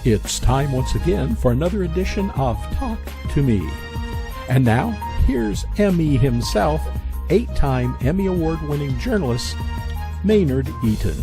It's time once again for another edition of Talk to Me. And now, here's Emmy himself, 8-time Emmy Award-winning journalist, Maynard Eaton.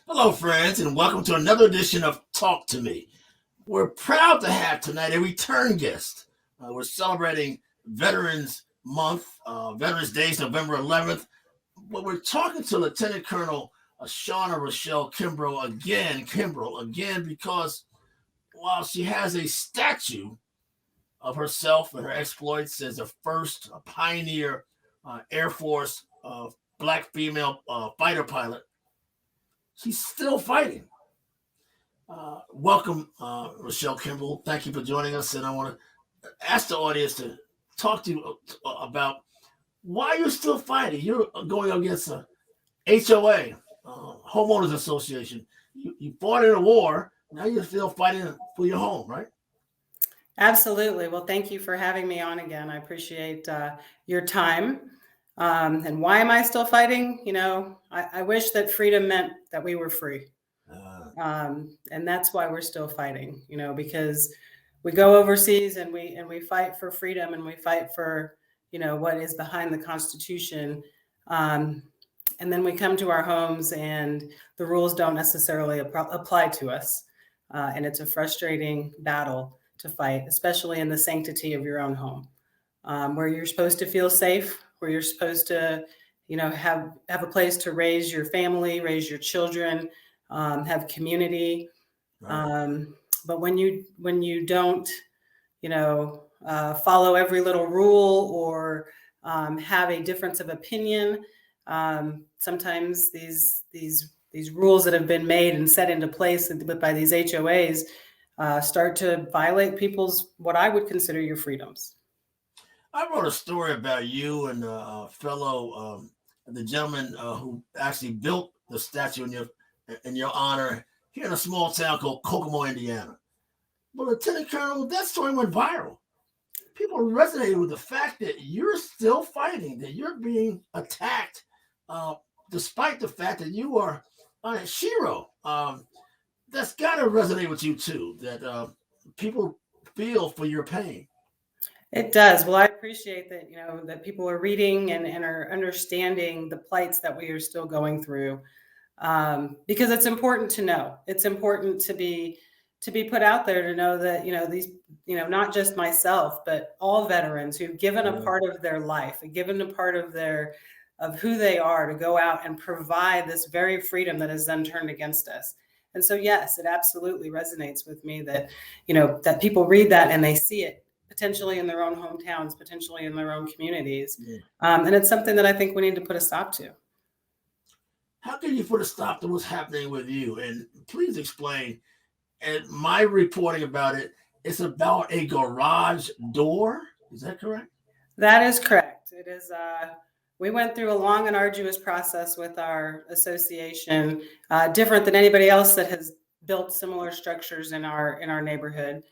Hello, friends, and welcome to another edition of Talk to Me. We're proud to have tonight a return guest. We're celebrating Veterans Month, Veterans Day is November 11th. But we're talking to Lieutenant Colonel Shawna Rochelle Kimbrell again, because while she has a statue of herself and her exploits as a first pioneer Air Force black female fighter pilot, she's still fighting. Welcome, Rochelle Kimbrell. Thank you for joining us. And I want to ask the audience to talk to you about why you're still fighting. You're going against a HOA, Homeowners Association. You fought in a war. Now you're still fighting for your home, right? Absolutely. Well, thank you for having me on again. I appreciate your time. And why am I still fighting? You know, I wish that freedom meant that we were free. And that's why we're still fighting, you know, because we go overseas and we fight for freedom and we fight for, you know, what is behind the Constitution. And then we come to our homes and the rules don't necessarily apply to us. And it's a frustrating battle to fight, especially in the sanctity of your own home, where you're supposed to feel safe, where you're supposed to, you know, have a place to raise your family, raise your children, have community. Right. But when you don't, you know, follow every little rule or have a difference of opinion, sometimes these rules that have been made and set into place by these HOAs start to violate what I would consider your freedoms. I wrote a story about you and a fellow, the gentleman who actually built the statue in your honor here in a small town called Kokomo, Indiana. But Lieutenant Colonel, that story went viral. People resonated with the fact that you're still fighting, that you're being attacked, despite the fact that you are a hero. That's got to resonate with you too, that people feel for your pain. It does. Well, I appreciate that, you know, that people are reading and are understanding the plights that we are still going through, because it's important to know. It's important to be put out there to know that, you know, these, you know, not just myself, but all veterans who've given a part of their life, given a part of who they are to go out and provide this very freedom that is then turned against us. And so, yes, it absolutely resonates with me that, you know, that people read that and they see it potentially in their own hometowns, potentially in their own communities. Yeah. And it's something that I think we need to put a stop to. How can you put a stop to what's happening with you? And please explain. And my reporting about it, it's about a garage door. Is that correct? That is correct. It is. We went through a long and arduous process with our association, different than anybody else that has built similar structures in our neighborhood.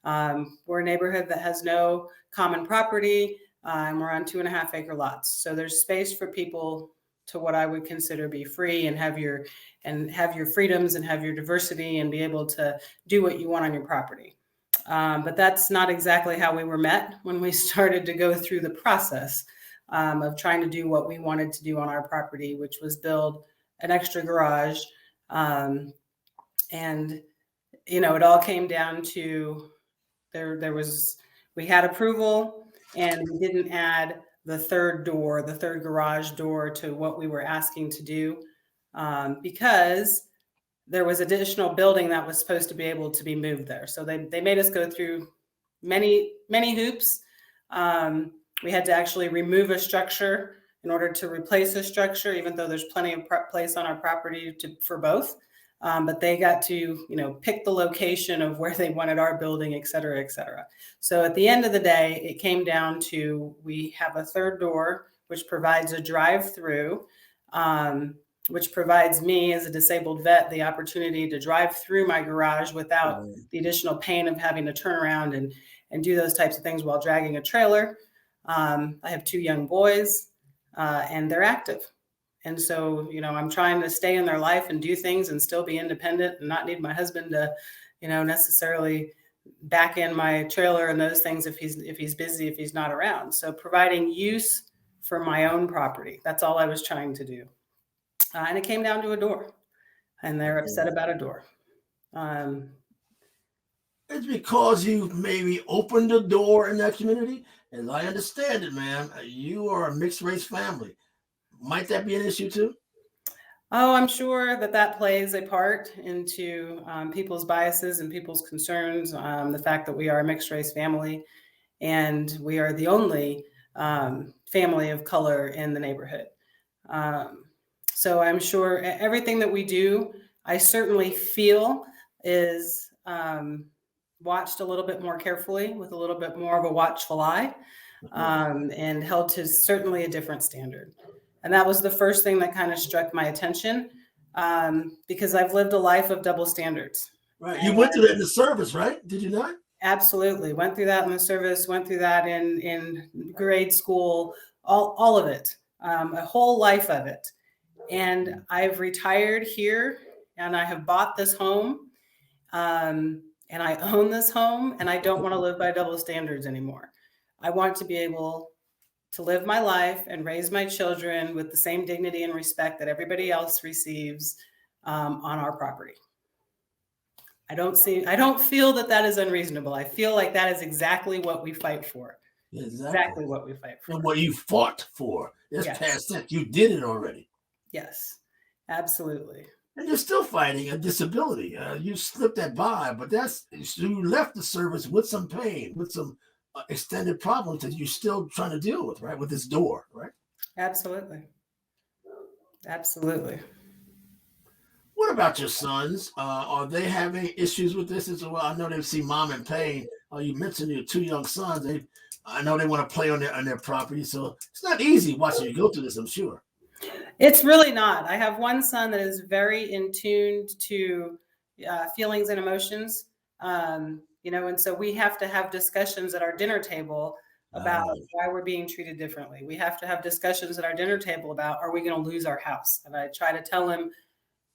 We're a neighborhood that has no common property, and we're on 2.5-acre lots. So there's space for people to what I would consider be free and have your freedoms and have your diversity and be able to do what you want on your property. But that's not exactly how we were met when we started to go through the process of trying to do what we wanted to do on our property, which was build an extra garage. And, you know, it all came down to we had approval and we didn't add the third garage door to what we were asking to do, because there was additional building that was supposed to be able to be moved there. So they made us go through many hoops. We had to actually remove a structure in order to replace a structure, even though there's plenty of place on our property for both. But they got to, you know, pick the location of where they wanted our building, et cetera, et cetera. So at the end of the day, it came down to, we have a third door, which provides a drive-through, which provides me as a disabled vet the opportunity to drive through my garage without the additional pain of having to turn around and do those types of things while dragging a trailer. I have 2 young boys, and they're active. And so, I'm trying to stay in their life and do things and still be independent and not need my husband to, necessarily back in my trailer and those things if he's busy, if he's not around. So providing use for my own property. That's all I was trying to do. And it came down to a door, and they're upset about a door. It's because you maybe opened the door in that community. As I understand it, man, you are a mixed race family. Might that be an issue too? Oh, I'm sure that plays a part into people's biases and people's concerns. The fact that we are a mixed race family and we are the only family of color in the neighborhood. So I'm sure everything that we do, I certainly feel is watched a little bit more carefully with a little bit more of a watchful eye, and held to certainly a different standard. And that was the first thing that kind of struck my attention, because I've lived a life of double standards. Right. You went through that in the service, right? Did you not? Absolutely. Went through that in the service, went through that in grade school, all of it, a whole life of it. And I've retired here and I have bought this home, and I own this home, and I don't want to live by double standards anymore. I want to be able to live my life and raise my children with the same dignity and respect that everybody else receives on our property. I don't feel that is unreasonable. I feel like that is exactly what we fight for. Exactly what we fight for. And what you fought for. That's Yes. past that. You did it already. Yes, absolutely. And you're still fighting a disability. You slipped that by, but you left the service with some pain, with some extended problems that you're still trying to deal with, right? With this door, right? Absolutely. Absolutely. What about your sons? Are they having issues with this as well? I know they've seen mom in pain. You mentioned your 2 young sons. I know they want to play on their property, so it's not easy watching you go through this, I'm sure. It's really not. I have one son that is very in tune to feelings and emotions, and so we have to have discussions at our dinner table about why we're being treated differently. We have to have discussions at our dinner table about, are we going to lose our house? And I try to tell him,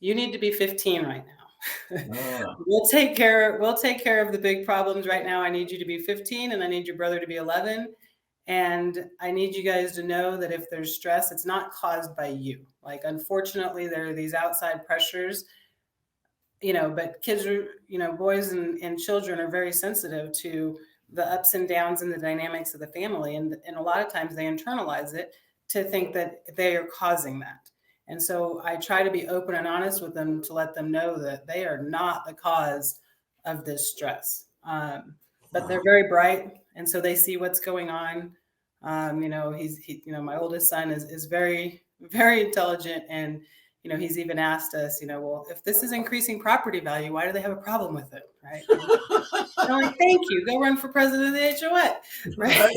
you need to be 15 right now. We'll take care of the big problems right now. I need you to be 15 and I need your brother to be 11. And I need you guys to know that if there's stress, it's not caused by you. Like, unfortunately, there are these outside pressures, but kids are, boys and children are very sensitive to the ups and downs and the dynamics of the family. And a lot of times they internalize it to think that they are causing that. And so I try to be open and honest with them to let them know that they are not the cause of this stress. But they're very bright, and so they see what's going on. My oldest son is very, very intelligent, and he's even asked us, well, if this is increasing property value, why do they have a problem with it, right? I'm like, thank you. Go run for president of the HOA, right?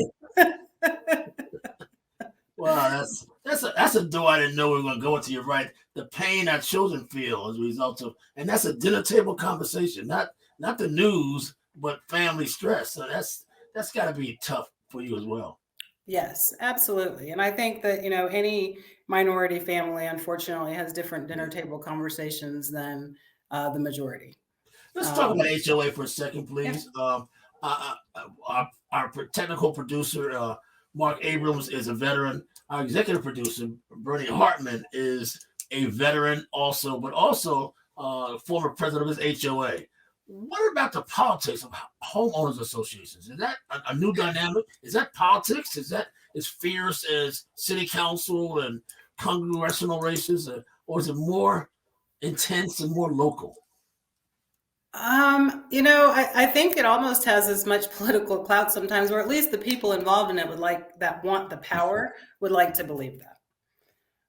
Wow, that's a door I didn't know we were going to go into. You're right. The pain our children feel as a result of, and that's a dinner table conversation, not the news, but family stress. So that's got to be tough for you as well. Yes, absolutely. And I think that, any minority family, unfortunately, has different dinner table conversations than the majority. Let's talk about HOA for a second, please. Yeah. Our technical producer, Mark Abrams, is a veteran. Our executive producer, Bernie Hartman, is a veteran also, but also former president of his HOA. What about the politics of homeowners associations? Is that a new dynamic? Is that politics? Is that as fierce as city council and congressional races, or is it more intense and more local? I think it almost has as much political clout sometimes, or at least the people involved in it want the power would like to believe that.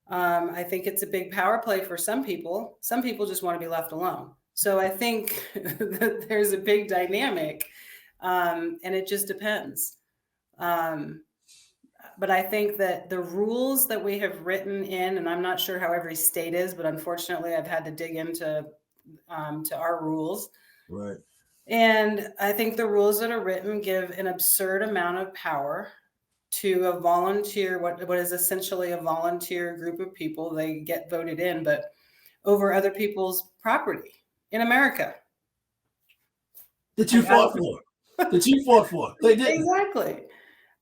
I think it's a big power play for some people. Some people just want to be left alone. So I think that there's a big dynamic, and it just depends. But I think that the rules that we have written in, and I'm not sure how every state is, but unfortunately I've had to dig into to our rules. Right. And I think the rules that are written give an absurd amount of power to a volunteer, what is essentially a volunteer group of people. They get voted in, but over other people's property in America. That you fought for. That you fought for. They didn't. Exactly.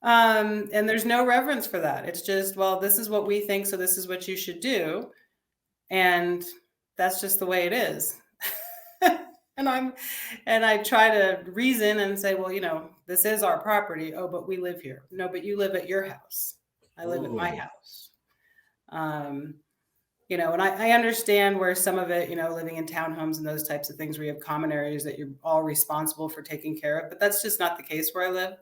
And there's no reverence for that. It's just, well, this is what we think, so this is what you should do. And that's just the way it is. and I try to reason and say, well, this is our property. Oh, but we live here. No, but you live at your house. I live at my house. And I understand where some of it, living in townhomes and those types of things where you have common areas that you're all responsible for taking care of, but that's just not the case where I live.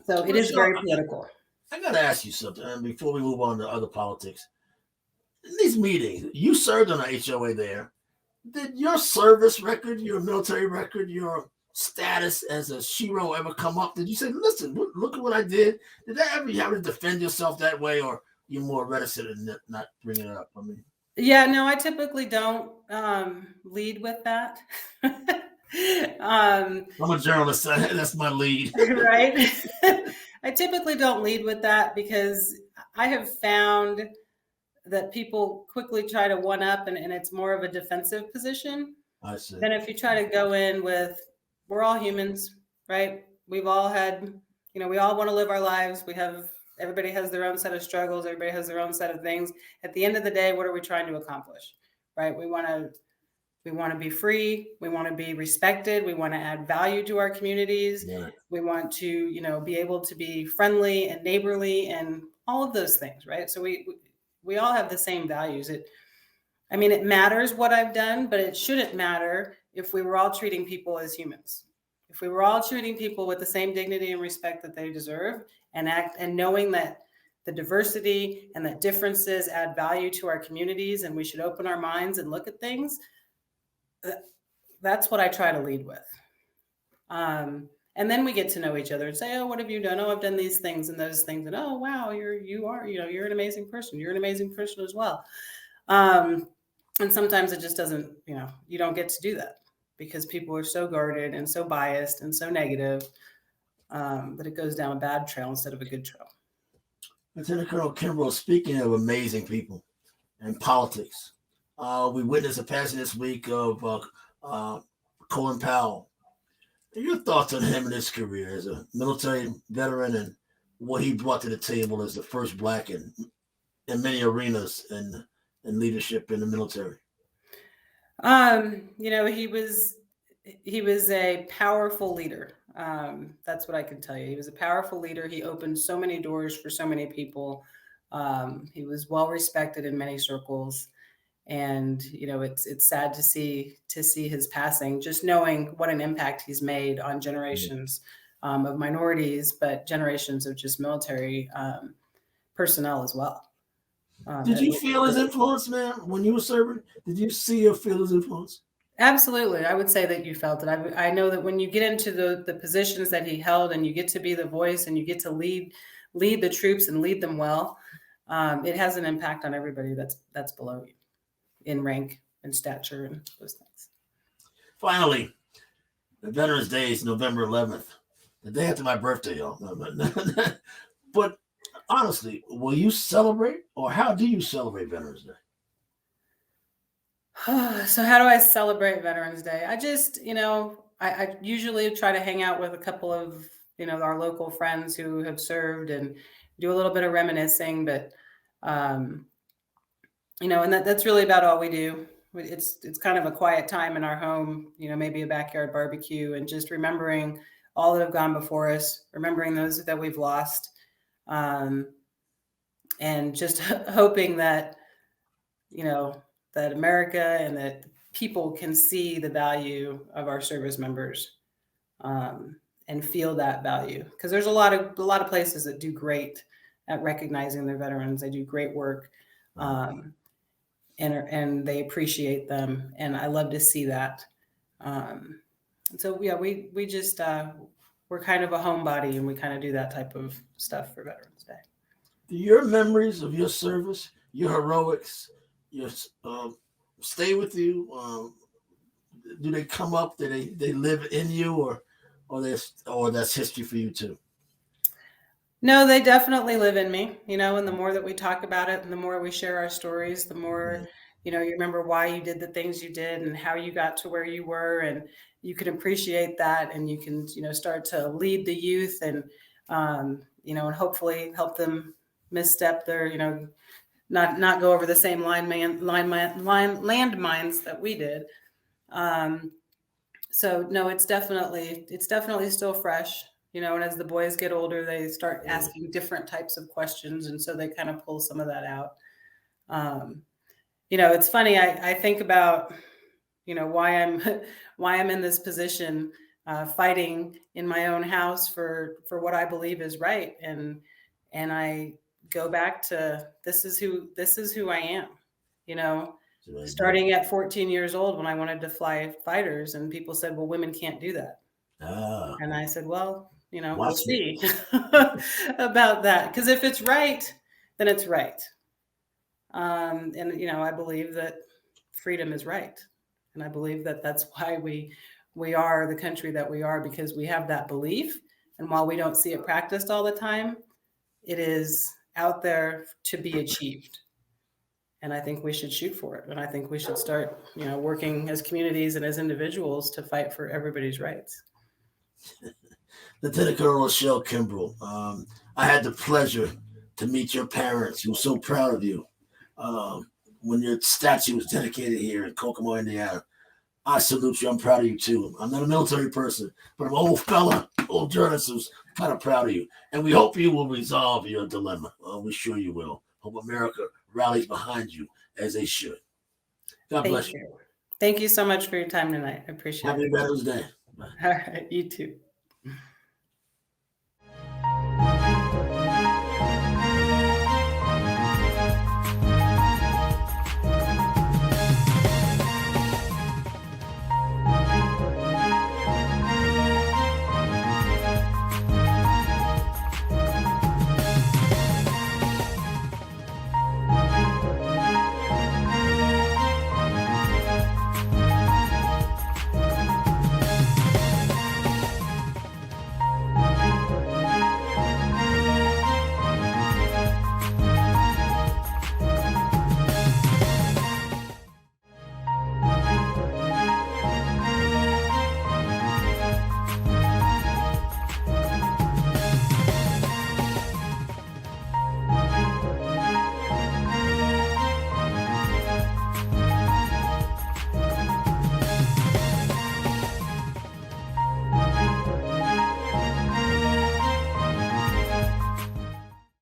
So it is very political. I got to ask you something before we move on to other politics. In these meetings, you served on an HOA there. Did your service record, your military record, your status as a shero ever come up? Did you say, listen, look at what I did? Did that ever you have to defend yourself that way, or you're more reticent and not bring it up? Yeah, no, I typically don't lead with that. I'm a journalist. That's my lead. Right. I typically don't lead with that because I have found that people quickly try to one up and it's more of a defensive position. I see. Than if you try to go in with, we're all humans, right? We've all had, we all want to live our lives. Everybody has their own set of struggles. Everybody has their own set of things. At the end of the day, what are we trying to accomplish, right? We want to be free. We want to be respected. We want to add value to our communities. Yeah. We want to, be able to be friendly and neighborly and all of those things, right? So we all have the same values. It matters what I've done, but it shouldn't matter if we were all treating people as humans. If we were all treating people with the same dignity and respect that they deserve and knowing that the diversity and that differences add value to our communities and we should open our minds and look at things, that's what I try to lead with. And then we get to know each other and say, oh, what have you done? Oh, I've done these things and those things. And oh, wow, you're an amazing person. You're an amazing person as well. And sometimes it just doesn't, you don't get to do that because people are so guarded and so biased and so negative that it goes down a bad trail instead of a good trail. Lieutenant Colonel Kimbrell, speaking of amazing people and politics, we witnessed a passing this week of Colin Powell. Your thoughts on him and his career as a military veteran and what he brought to the table as the first Black in many arenas and leadership in the military? He was a powerful leader. That's what I can tell you. He was a powerful leader. He opened so many doors for so many people. He was well respected in many circles. And, it's sad to see his passing, just knowing what an impact he's made on generations of minorities, but generations of just military personnel as well. Did you feel his influence, man, when you were serving? Did you see or feel his influence? Absolutely. I would say that you felt it. I know that when you get into the positions that he held and you get to be the voice and you get to lead the troops and lead them well, it has an impact on everybody that's below you in rank and stature and those things. Finally, the Veterans Day is November 11th, the day after my birthday, y'all. But honestly, will you celebrate, or how do you celebrate Veterans Day? So how do I celebrate Veterans Day? I just, I usually try to hang out with a couple of, our local friends who have served and do a little bit of reminiscing, but, and that's really about all we do. It's kind of a quiet time in our home, maybe a backyard barbecue and just remembering all that have gone before us, remembering those that we've lost, and just hoping that, that America and that people can see the value of our service members and feel that value. Because there's a lot of places that do great at recognizing their veterans. They do great work, and they appreciate them. And I love to see that. And so yeah, we just we're kind of a homebody, and we kind of do that type of stuff for Veterans Day. Do your memories of your service, your heroics, stay with you? Do they come up? Do they live in you, or that's history for you too? No, they definitely live in me, and the more that we talk about it and the more we share our stories, the Yeah. more, you remember why you did the things you did and how you got to where you were. And you can appreciate that. And you can, start to lead the youth and hopefully help them misstep their, not go over the same landmines that we did. Um, so no, it's definitely still fresh, and as the boys get older, they start Yeah. asking different types of questions, and so they kind of pull some of that out. Um, it's funny. I think about, why I'm why I'm in this position, fighting in my own house for what I believe is right, and I go back to this is who I am, you know. That's what I do. Starting at 14 years old when I wanted to fly fighters, and people said, "Well, women can't do that." Ah, And I said, "Well, we'll watch me. see about that. Because if it's right, then it's right." And I believe that freedom is right, and I believe that that's why we are the country that we are, because we have that belief. And while we don't see it practiced all the time, it is out there to be achieved. And I think we should shoot for it. And I think we should start, working as communities and as individuals to fight for everybody's rights. Lieutenant Colonel Rochelle Kimbrell, I had the pleasure to meet your parents who were so proud of you when your statue was dedicated here in Kokomo, Indiana. I salute you. I'm proud of you too. I'm not a military person, but I'm an old fella, old journalist who's kind of proud of you. And we hope you will resolve your dilemma. We're sure you will. Hope America rallies behind you as they should. God Thank bless you. you. Thank you so much for your time tonight. I appreciate Happy it. Veterans Day. Bye. All right. You too.